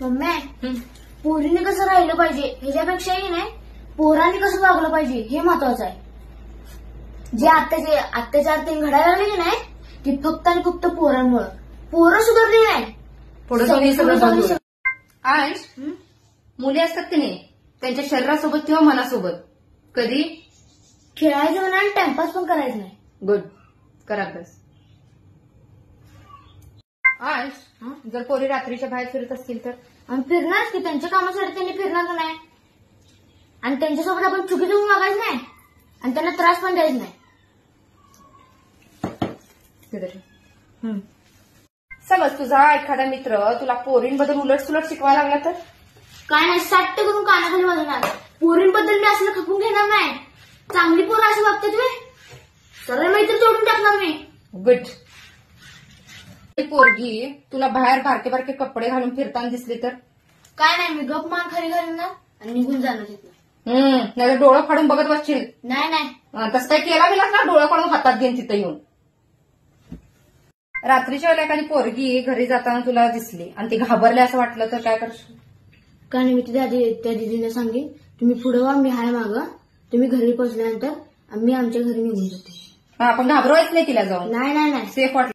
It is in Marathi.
मम्मी पोरीने कसं राहिलं पाहिजे ह्याच्यापेक्षाही नाही पोरांनी कसं वागलं पाहिजे हे महत्वाचं आहे. जे अत्याचार ते घडायला लागले की नाही ती फक्त आणि फक्त पोरांमुळे. पोरं सुधारली नाही पुढे सगळं अंश मुली असतात की नाही त्यांच्या शरीरासोबत किंवा मनासोबत कधी खेळायचं म्हणा आणि टाइमपास पण करायचं नाही. गुड करा अभ्यास. अंश जर पोरी रात्रीच्या बाहेर फिरत असतील तर आणि फिरणार की त्यांच्या कामासाठी त्यांनी फिरणार नाही आणि त्यांच्यासोबत आपण चुकीचं वागायचं नाही आणि त्यांना त्रास पण द्यायचा नाही. समज तुझा एखादा मित्र तुला पोरींबद्दल उलटसुलट शिकवायला लागला तर काय नाही 60 करून कानाखाली वाजवणार. पोरींबद्दल मी असलं खपून घेणार नाही. चांगली पोरं असं वागतात वे सरळ मैत्री तोडून टाकणार मी. गुड. पोरगी तुला बाहेर बारके बारके कपडे घालून फिरताना दिसली तर काय नाही मी गप मान खाली घालणार आणि निघून जाणार तिथं. नाही डोळं फाडून बघत बसशील. नाही तसं काय केला गेलास ना डोळं काढून हातात घेऊन तिथं येऊन. रात्रीच्या वेळेला एखादी पोरगी घरी जाताना तुला दिसली आणि ती घाबरली असं वाटलं तर काय करशील? काय नाही मी त्या दिदीला सांगेन तुम्ही पुढे वा मी हाय मागं. तुम्ही घरी पोहोचल्यानंतर आम्ही आमच्या घरी निघून जाते. आपण घाबरवायच नाही तिला जाऊन. नाही सेफ वाटलं